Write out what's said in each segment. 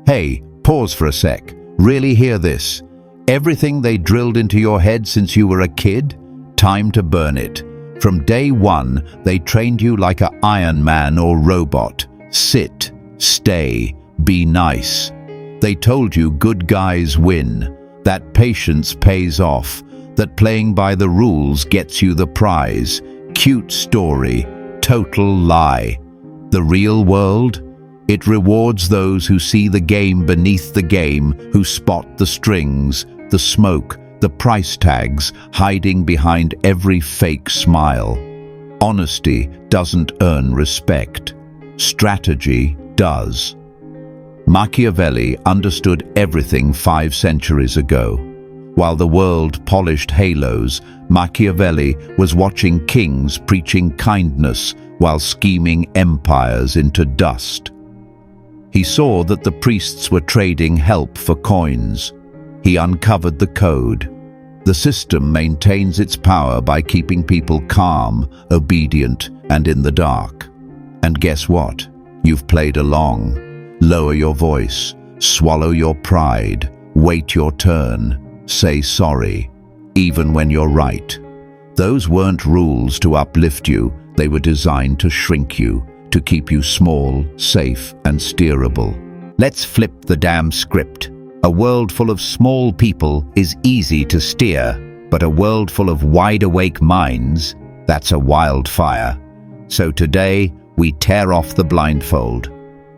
Hey, pause for a sec. Really hear this. Everything they drilled into your head since you were a kid? Time to burn it. From day one, they trained you like an Iron Man or robot. Sit, stay, be nice. They told you good guys win, that patience pays off, that playing by the rules gets you the prize. Cute story, total lie. The real world? It rewards those who see the game beneath the game, who spot the strings, the smoke, the price tags hiding behind every fake smile. Honesty doesn't earn respect. Strategy does. Machiavelli understood everything 5 centuries ago. While the world polished halos, Machiavelli was watching kings preaching kindness while scheming empires into dust. He saw that the priests were trading help for coins. He uncovered the code. The system maintains its power by keeping people calm, obedient, and in the dark. And guess what? You've played along. Lower your voice, swallow your pride, wait your turn, say sorry, even when you're right. Those weren't rules to uplift you, they were designed to shrink you, to keep you small, safe, and steerable. Let's flip the damn script. A world full of small people is easy to steer, but a world full of wide-awake minds, that's a wildfire. So today, we tear off the blindfold.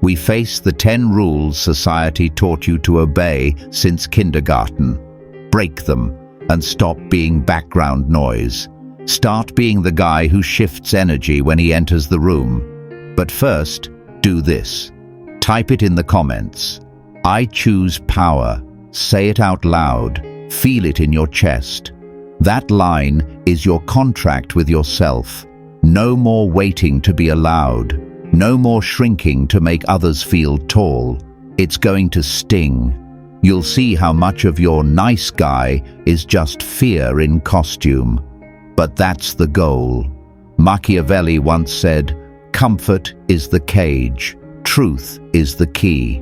We face the 10 rules society taught you to obey since kindergarten. Break them and stop being background noise. Start being the guy who shifts energy when he enters the room. But first, do this. Type it in the comments. I choose power. Say it out loud. Feel it in your chest. That line is your contract with yourself. No more waiting to be allowed. No more shrinking to make others feel tall. It's going to sting. You'll see how much of your nice guy is just fear in costume. But that's the goal. Machiavelli once said, "Comfort is the cage. Truth is the key."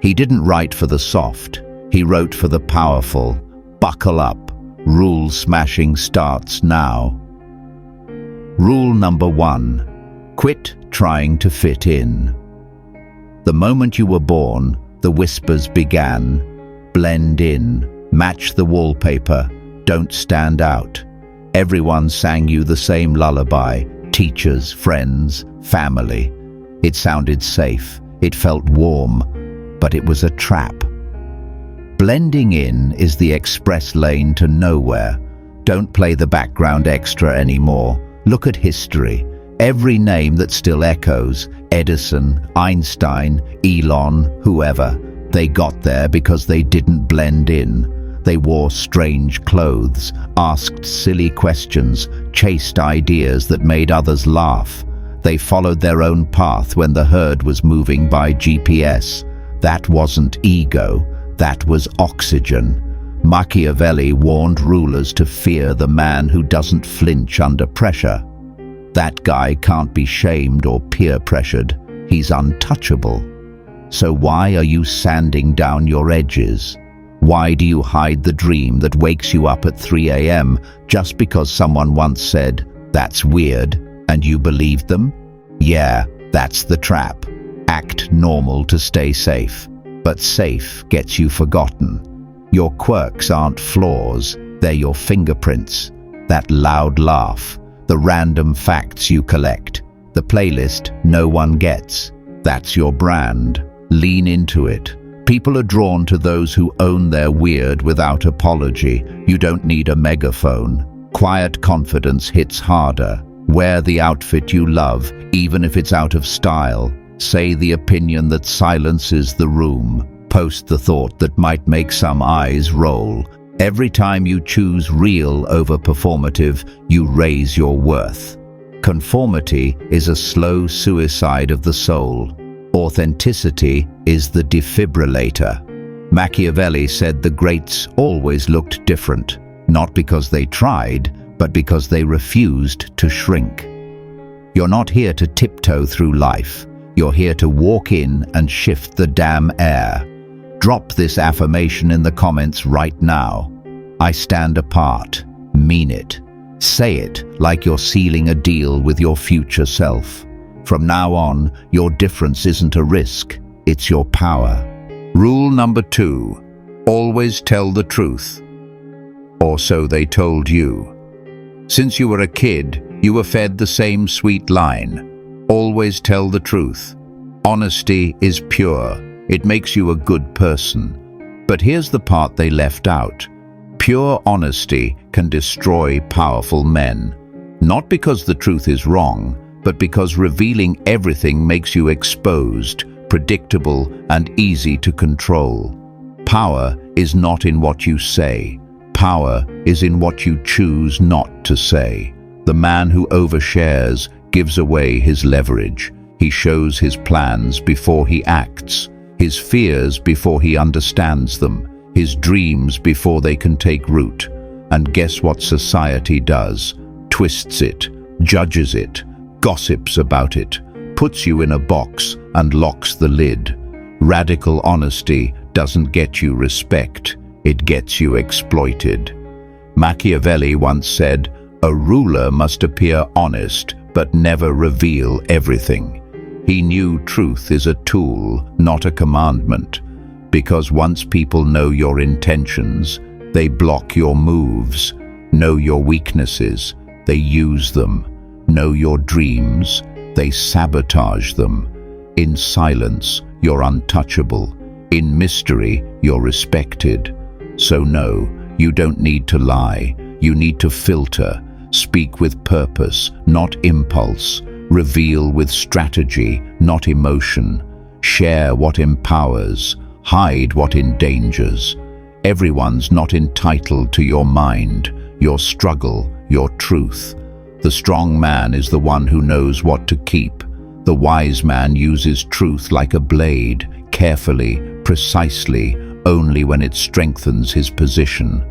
He didn't write for the soft. He wrote for the powerful. Buckle up. Rule smashing starts now. Rule number 1. Quit trying to fit in. The moment you were born, the whispers began. Blend in, match the wallpaper, don't stand out. Everyone sang you the same lullaby, teachers, friends, family. It sounded safe, it felt warm, but it was a trap. Blending in is the express lane to nowhere. Don't play the background extra anymore. Look at history. Every name that still echoes, Edison, Einstein, Elon, whoever, they got there because they didn't blend in. They wore strange clothes, asked silly questions, chased ideas that made others laugh. They followed their own path when the herd was moving by GPS. That wasn't ego, that was oxygen. Machiavelli warned rulers to fear the man who doesn't flinch under pressure. That guy can't be shamed or peer-pressured. He's untouchable. So why are you sanding down your edges? Why do you hide the dream that wakes you up at 3 a.m. just because someone once said, "That's weird," and you believed them? Yeah, that's the trap. Act normal to stay safe. But safe gets you forgotten. Your quirks aren't flaws, they're your fingerprints. That loud laugh. The random facts you collect, the playlist no one gets. That's your brand. Lean into it. People are drawn to those who own their weird without apology. You don't need a megaphone. Quiet confidence hits harder. Wear the outfit you love, even if it's out of style. Say the opinion that silences the room. Post the thought that might make some eyes roll. Every time you choose real over performative, you raise your worth. Conformity is a slow suicide of the soul. Authenticity is the defibrillator. Machiavelli said the greats always looked different, not because they tried, but because they refused to shrink. You're not here to tiptoe through life. You're here to walk in and shift the damn air. Drop this affirmation in the comments right now. I stand apart. Mean it. Say it like you're sealing a deal with your future self. From now on, your difference isn't a risk, it's your power. Rule number 2. Always tell the truth. Or so they told you. Since you were a kid, you were fed the same sweet line. Always tell the truth. Honesty is pure. It makes you a good person. But here's the part they left out. Pure honesty can destroy powerful men. Not because the truth is wrong, but because revealing everything makes you exposed, predictable, and easy to control. Power is not in what you say. Power is in what you choose not to say. The man who overshares gives away his leverage. He shows his plans before he acts, his fears before he understands them, his dreams before they can take root. And guess what society does? Twists it, judges it, gossips about it, puts you in a box and locks the lid. Radical honesty doesn't get you respect, it gets you exploited. Machiavelli once said, "A ruler must appear honest, but never reveal everything." He knew truth is a tool, not a commandment, because once people know your intentions, they block your moves. Know your weaknesses, they use them. Know your dreams, they sabotage them. In silence, you're untouchable. In mystery, you're respected. So no, you don't need to lie. You need to filter. Speak with purpose, not impulse. Reveal with strategy, not emotion. Share what empowers. Hide what endangers. Everyone's not entitled to your mind, your struggle, your truth. The strong man is the one who knows what to keep. The wise man uses truth like a blade, carefully, precisely, only when it strengthens his position.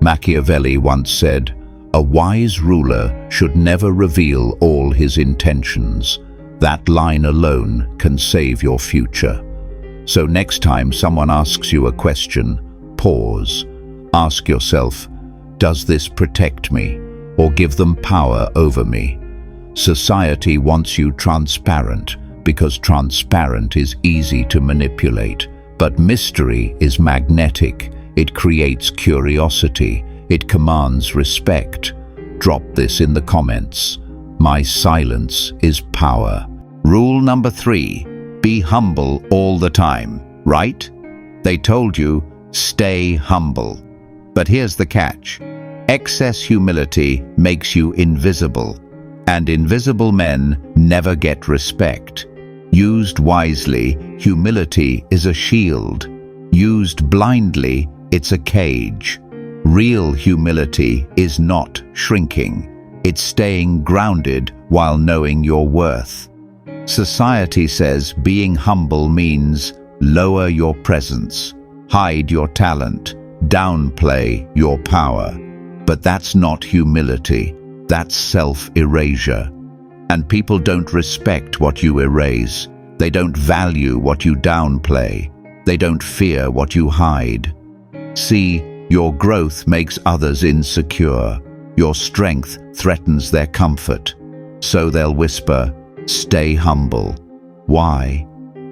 Machiavelli once said, "A wise ruler should never reveal all his intentions." That line alone can save your future. So next time someone asks you a question, pause. Ask yourself, does this protect me or give them power over me? Society wants you transparent because transparent is easy to manipulate. But mystery is magnetic. It creates curiosity. It commands respect. Drop this in the comments. My silence is power. Rule number 3. Be humble all the time, right? They told you, stay humble. But here's the catch. Excess humility makes you invisible, and invisible men never get respect. Used wisely, humility is a shield. Used blindly, it's a cage. Real humility is not shrinking. It's staying grounded while knowing your worth. Society says being humble means lower your presence, hide your talent, downplay your power. But that's not humility, that's self-erasure. And people don't respect what you erase. They don't value what you downplay. They don't fear what you hide. See, your growth makes others insecure. Your strength threatens their comfort. So they'll whisper, stay humble. Why?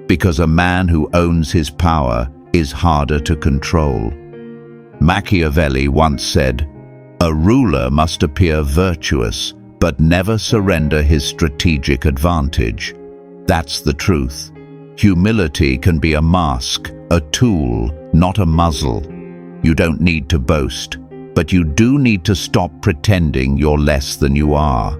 Because a man who owns his power is harder to control. Machiavelli once said, a ruler must appear virtuous, but never surrender his strategic advantage. That's the truth. Humility can be a mask, a tool, not a muzzle. You don't need to boast, but you do need to stop pretending you're less than you are.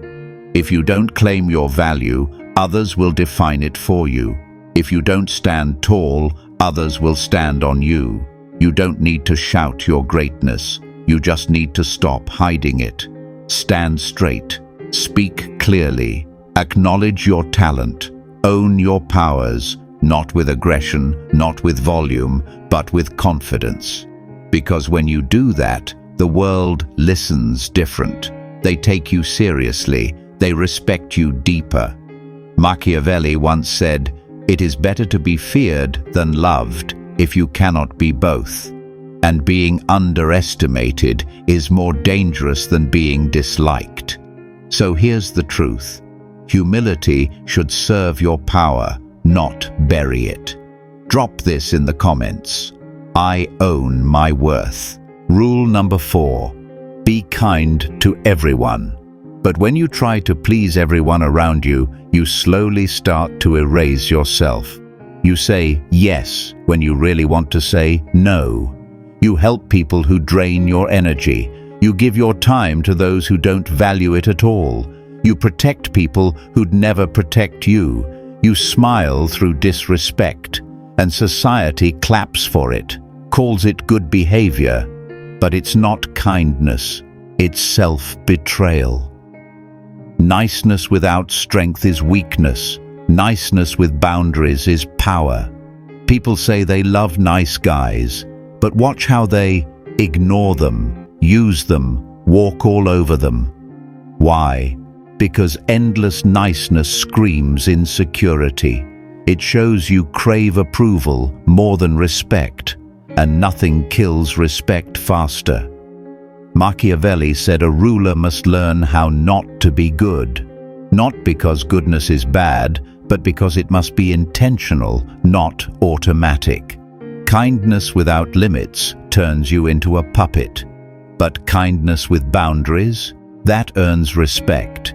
If you don't claim your value, others will define it for you. If you don't stand tall, others will stand on you. You don't need to shout your greatness. You just need to stop hiding it. Stand straight. Speak clearly. Acknowledge your talent. Own your powers, not with aggression, not with volume, but with confidence. Because when you do that, the world listens different. They take you seriously. They respect you deeper. Machiavelli once said, "It is better to be feared than loved." if you cannot be both. And being underestimated is more dangerous than being disliked. So here's the truth. Humility should serve your power, not bury it. Drop this in the comments. I own my worth. Rule number 4. Be kind to everyone. But when you try to please everyone around you, you slowly start to erase yourself. You say yes when you really want to say no. You help people who drain your energy. You give your time to those who don't value it at all. You protect people who'd never protect you. You smile through disrespect. And society claps for it, calls it good behavior. But it's not kindness. It's self-betrayal. Niceness without strength is weakness. Niceness with boundaries is power. People say they love nice guys, but watch how they ignore them, use them, walk all over them. Why? Because endless niceness screams insecurity. It shows you crave approval more than respect, and nothing kills respect faster. Machiavelli said a ruler must learn how not to be good, not because goodness is bad, but because it must be intentional, not automatic. Kindness without limits turns you into a puppet, but kindness with boundaries, that earns respect.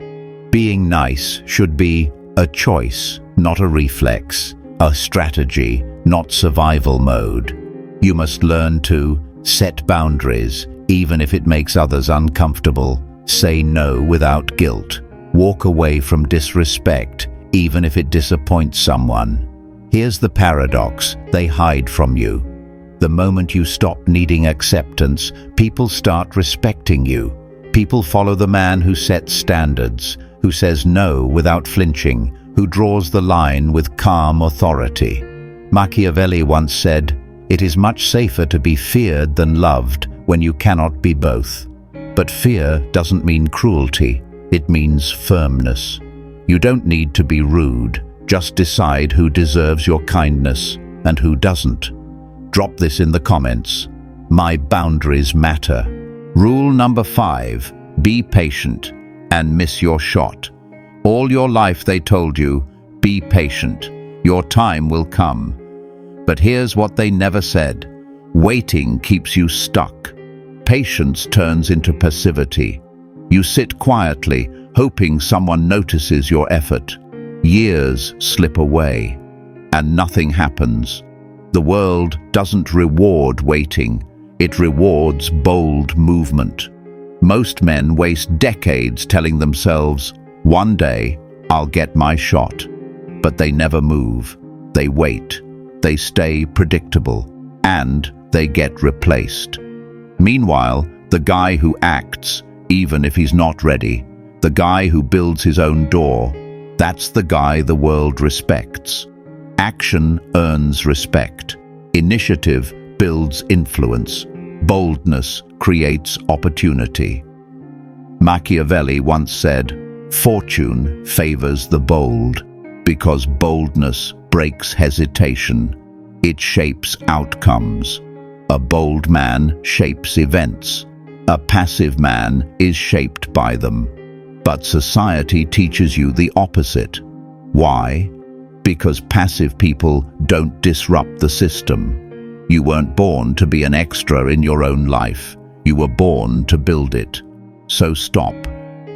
Being nice should be a choice, not a reflex, a strategy, not survival mode. You must learn to set boundaries, even if it makes others uncomfortable, say no without guilt, walk away from disrespect, even if it disappoints someone. Here's the paradox: they hide from you. The moment you stop needing acceptance, people start respecting you. People follow the man who sets standards, who says no without flinching, who draws the line with calm authority. Machiavelli once said, "It is much safer to be feared than loved when you cannot be both." But fear doesn't mean cruelty, it means firmness. You don't need to be rude, just decide who deserves your kindness and who doesn't. Drop this in the comments. My boundaries matter. Rule number 5, be patient and miss your shot. All your life they told you, be patient, your time will come. But here's what they never said: waiting keeps you stuck. Patience turns into passivity. You sit quietly, hoping someone notices your effort. Years slip away, and nothing happens. The world doesn't reward waiting, it rewards bold movement. Most men waste decades telling themselves, "One day, I'll get my shot." But they never move. They wait. They stay predictable. And they get replaced. Meanwhile, the guy who acts, even if he's not ready, the guy who builds his own door, that's the guy the world respects. Action earns respect. Initiative builds influence. Boldness creates opportunity. Machiavelli once said, "Fortune favors the bold, because boldness breaks hesitation. It shapes outcomes. A bold man shapes events. A passive man is shaped by them." But society teaches you the opposite. Why? Because passive people don't disrupt the system. You weren't born to be an extra in your own life. You were born to build it. So stop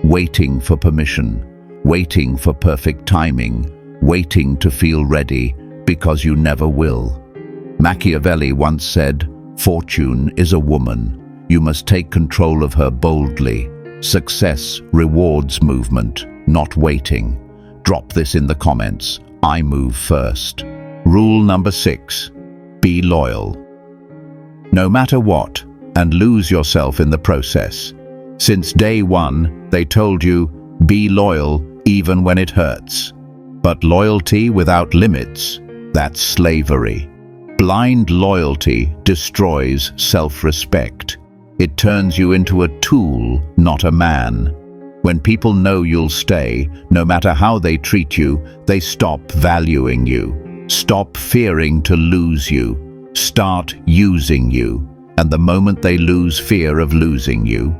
waiting for permission, waiting for perfect timing, waiting to feel ready, because you never will. Machiavelli once said, "Fortune is a woman. You must take control of her boldly. Success rewards movement, not waiting." Drop this in the comments. I move first. Rule number 6, be loyal. No matter what, and lose yourself in the process. Since day one, they told you, be loyal even when it hurts. But loyalty without limits, that's slavery. Blind loyalty destroys self-respect. It turns you into a tool, not a man. When people know you'll stay, no matter how they treat you, they stop valuing you. Stop fearing to lose you. start using you, and the moment they lose fear of losing you,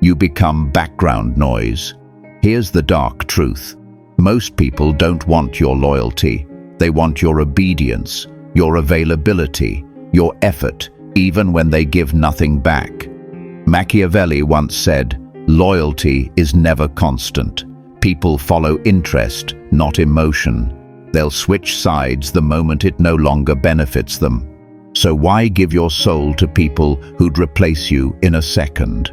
you become background noise. Here's the dark truth. Most people don't want your loyalty. They want your obedience, your availability, your effort, even when they give nothing back. Machiavelli once said, "Loyalty is never constant. People follow interest, not emotion. They'll switch sides the moment it no longer benefits them. So why give your soul to people who'd replace you in a second?"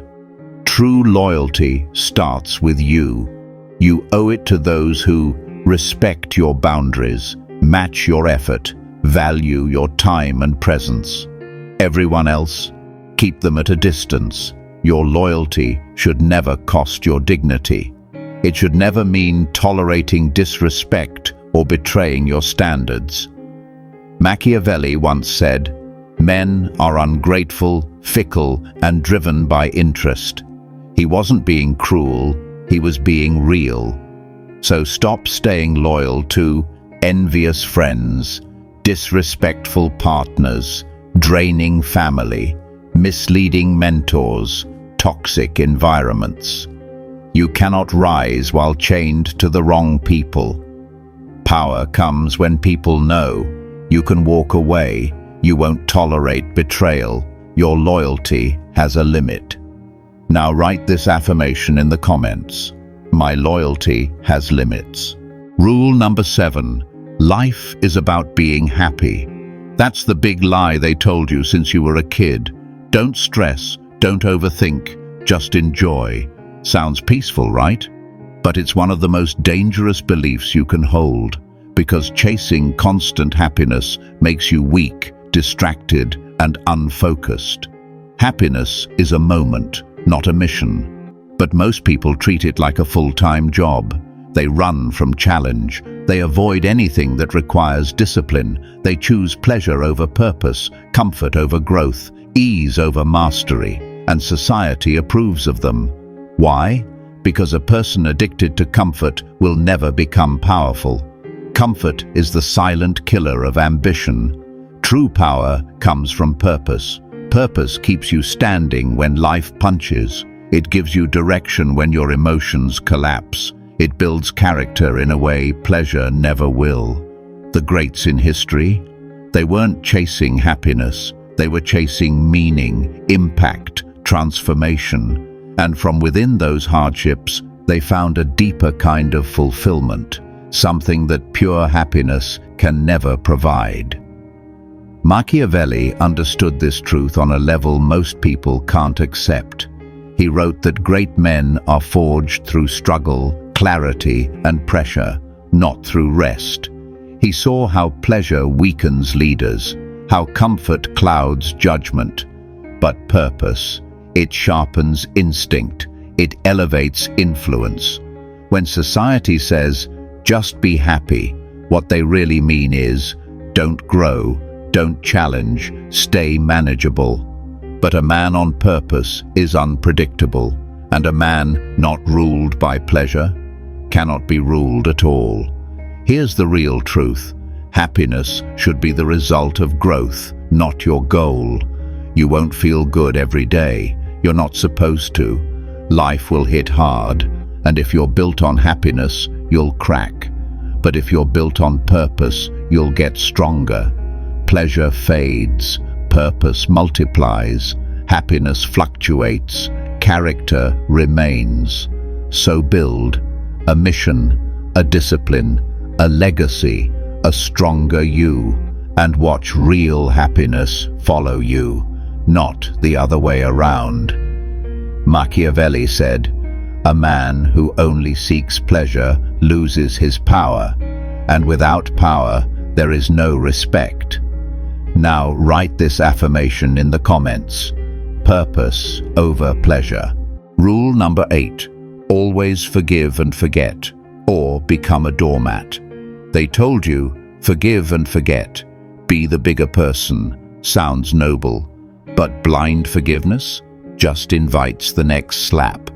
True loyalty starts with you. You owe it to those who respect your boundaries, match your effort, value your time and presence. Everyone else, keep them at a distance. Your loyalty should never cost your dignity. It should never mean tolerating disrespect or betraying your standards. Machiavelli once said, "Men are ungrateful, fickle, and driven by interest." He wasn't being cruel, he was being real. So stop staying loyal to envious friends, disrespectful partners, draining family, misleading mentors, toxic environments. You cannot rise while chained to the wrong people. Power comes when people know you can walk away, you won't tolerate betrayal, your loyalty has a limit. Now write this affirmation in the comments. My loyalty has limits. Rule number 7. Life is about being happy. That's the big lie they told you since you were a kid. Don't stress, don't overthink, just enjoy. Sounds peaceful, right? But it's one of the most dangerous beliefs you can hold, because chasing constant happiness makes you weak, distracted, and unfocused. Happiness is a moment, not a mission. But most people treat it like a full-time job. They run from challenge. They avoid anything that requires discipline. They choose pleasure over purpose, comfort over growth, ease over mastery, and society approves of them. Why? Because a person addicted to comfort will never become powerful. Comfort is the silent killer of ambition. True power comes from purpose. Purpose keeps you standing when life punches. It gives you direction when your emotions collapse. It builds character in a way pleasure never will. The greats in history, they weren't chasing happiness. They were chasing meaning, impact, transformation. And from within those hardships, they found a deeper kind of fulfillment, something that pure happiness can never provide. Machiavelli understood this truth on a level most people can't accept. He wrote that great men are forged through struggle, clarity, and pressure, not through rest. He saw how pleasure weakens leaders, how comfort clouds judgment. But purpose, it sharpens instinct, it elevates influence. When society says, just be happy, what they really mean is, don't grow, don't challenge, stay manageable. But a man on purpose is unpredictable, and a man not ruled by pleasure cannot be ruled at all. Here's the real truth. Happiness should be the result of growth, not your goal. You won't feel good every day. You're not supposed to. Life will hit hard, and if you're built on happiness, you'll crack. But if you're built on purpose, you'll get stronger. Pleasure fades, purpose multiplies, happiness fluctuates, character remains. So build a mission, a discipline, a legacy, a stronger you, and watch real happiness follow you, not the other way around. Machiavelli said, "A man who only seeks pleasure loses his power, and without power there is no respect." Now write this affirmation in the comments. Purpose over pleasure. Rule number 8. Always forgive and forget, or become a doormat. They told you, forgive and forget. Be the bigger person. Sounds noble. But blind forgiveness just invites the next slap.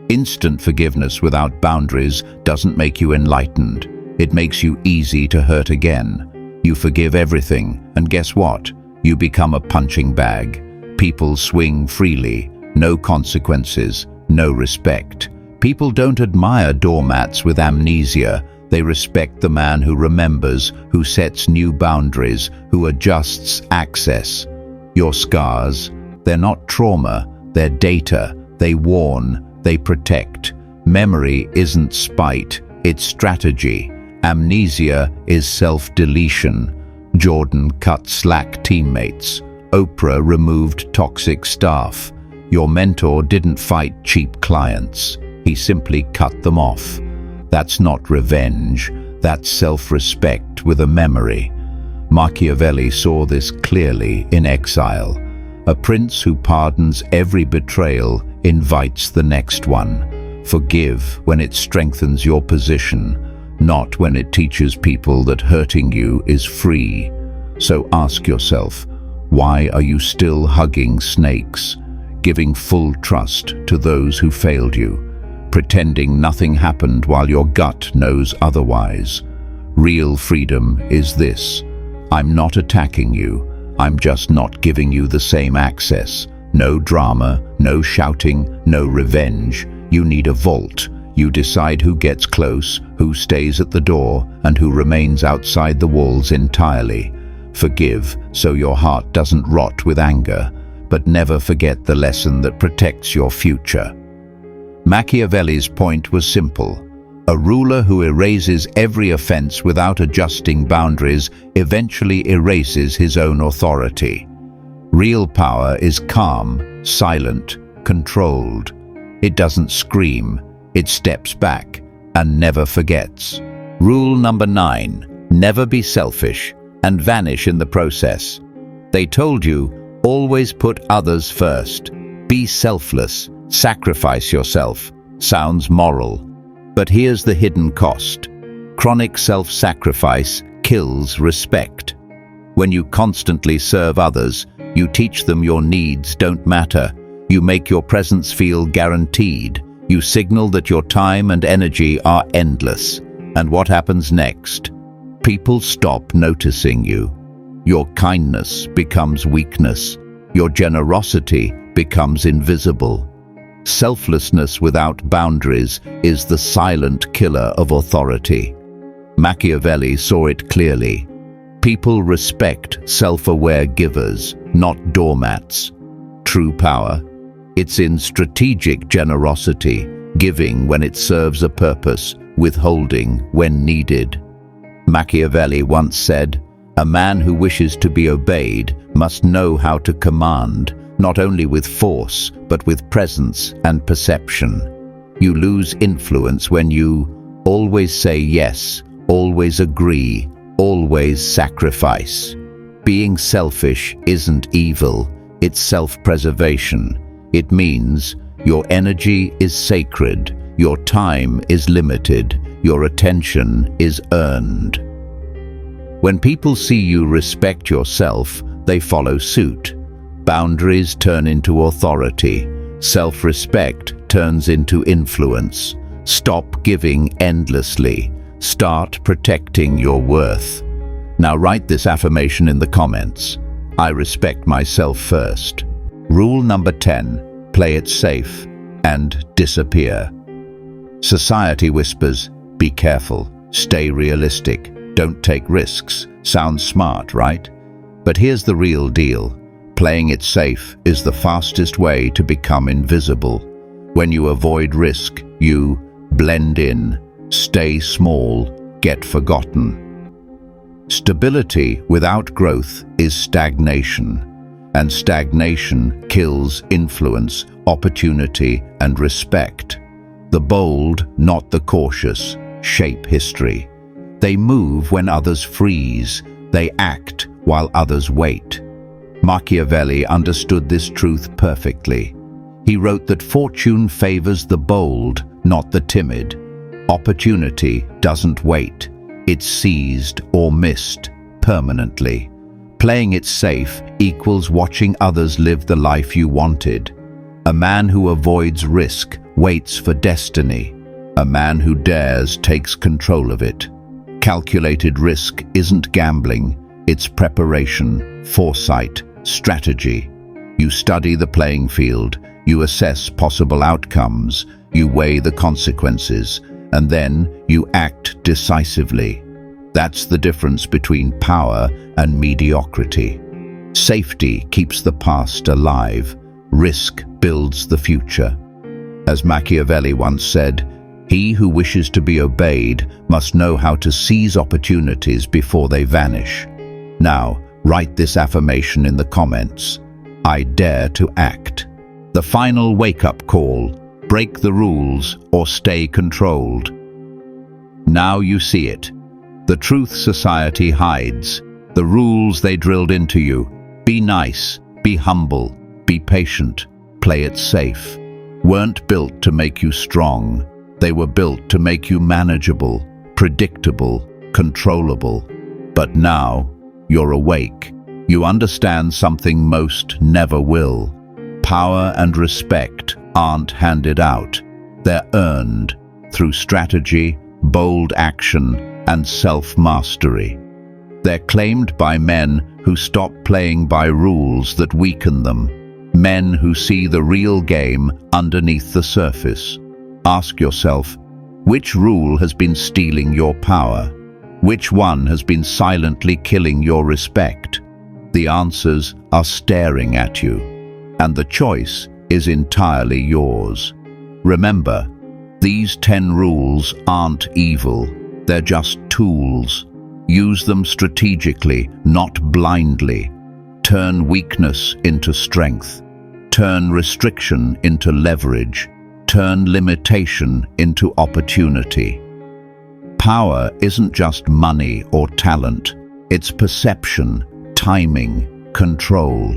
Instant forgiveness without boundaries doesn't make you enlightened. It makes you easy to hurt again. You forgive everything, and guess what? you become a punching bag. People swing freely, no consequences, no respect. People don't admire doormats with amnesia. They respect the man who remembers, who sets new boundaries, who adjusts access. Your scars, they're not trauma, they're data. They warn, they protect. Memory isn't spite, it's strategy. Amnesia is self-deletion. Jordan cut slack teammates. Oprah removed toxic staff. Your mentor didn't fight cheap clients. He simply cut them off. That's not revenge. That's self-respect with a memory. Machiavelli saw this clearly in Exile. A prince who pardons every betrayal invites the next one. Forgive when it strengthens your position, not when it teaches people that hurting you is free. So ask yourself, why are you still hugging snakes, giving full trust to those who failed you, pretending nothing happened while your gut knows otherwise? Real freedom is this: I'm not attacking you, I'm just not giving you the same access. No drama, no shouting, no revenge. You need a vault. You decide who gets close, who stays at the door, and who remains outside the walls entirely. Forgive so your heart doesn't rot with anger, but never forget the lesson that protects your future. Machiavelli's point was simple. A ruler who erases every offense without adjusting boundaries eventually erases his own authority. Real power is calm, silent, controlled. It doesn't scream, it steps back and never forgets. Rule number 9, never be selfish and vanish in the process. They told you, always put others first. Be selfless, sacrifice yourself. Sounds moral. But here's the hidden cost. Chronic self-sacrifice kills respect. When you constantly serve others, you teach them your needs don't matter. You make your presence feel guaranteed. You signal that your time and energy are endless. And what happens next? People stop noticing you. Your kindness becomes weakness. Your generosity becomes invisible. Selflessness without boundaries is the silent killer of authority. Machiavelli saw it clearly. People respect self-aware givers, not doormats. True power, it's in strategic generosity, giving when it serves a purpose, withholding when needed. Machiavelli once said, "A man who wishes to be obeyed must know how to command, not only with force, but with presence and perception." You lose influence when you always say yes, always agree, always sacrifice. Being selfish isn't evil, it's self-preservation. It means your energy is sacred, your time is limited, your attention is earned. When people see you respect yourself, they follow suit. Boundaries turn into authority. Self-respect turns into influence. Stop giving endlessly. Start protecting your worth. Now write this affirmation in the comments. I respect myself first. Rule number 10, play it safe and disappear. Society whispers, be careful, stay realistic, don't take risks. Sounds smart, right? But here's the real deal. Playing it safe is the fastest way to become invisible. When you avoid risk, you blend in, stay small, get forgotten. Stability without growth is stagnation, and stagnation kills influence, opportunity, and respect. The bold, not the cautious, shape history. They move when others freeze. They act while others wait. Machiavelli understood this truth perfectly. He wrote that fortune favors the bold, not the timid. Opportunity doesn't wait. It's seized or missed permanently. Playing it safe equals watching others live the life you wanted. A man who avoids risk waits for destiny. A man who dares takes control of it. Calculated risk isn't gambling, It's preparation, foresight, strategy. You study the playing field, you assess possible outcomes, you weigh the consequences, and then you act decisively. That's the difference between power and mediocrity. Safety keeps the past alive. Risk builds the future. As Machiavelli once said, "He who wishes to be obeyed must know how to seize opportunities before they vanish." Now, write this affirmation in the comments. I dare to act. The final wake-up call: break the rules or stay controlled. Now you see it. The truth society hides, the rules they drilled into you. Be nice, be humble, be patient, play it safe. Weren't built to make you strong. They were built to make you manageable, predictable, controllable. But now, you're awake. You understand something most never will. Power and respect aren't handed out. They're earned through strategy, bold action, and self-mastery. They're claimed by men who stop playing by rules that weaken them. Men who see the real game underneath the surface. Ask yourself, which rule has been stealing your power? Which one has been silently killing your respect? The answers are staring at you, and the choice is entirely yours. Remember, these 10 rules aren't evil. They're just tools. Use them strategically, not blindly. Turn weakness into strength. Turn restriction into leverage. Turn limitation into opportunity. Power isn't just money or talent. It's perception, timing, control.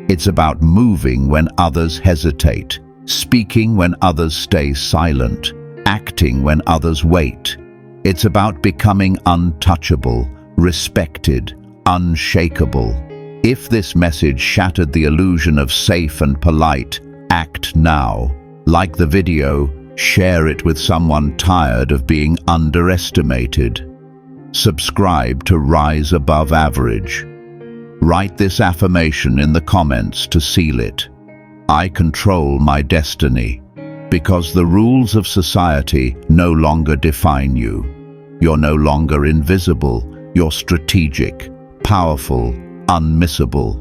It's about moving when others hesitate, speaking when others stay silent, acting when others wait. It's about becoming untouchable, respected, unshakable. If this message shattered the illusion of safe and polite, act now. Like the video, share it with someone tired of being underestimated. Subscribe to Rise Above Average. Write this affirmation in the comments to seal it. I control my destiny, because the rules of society no longer define you. You're no longer invisible, you're strategic, powerful, unmissable.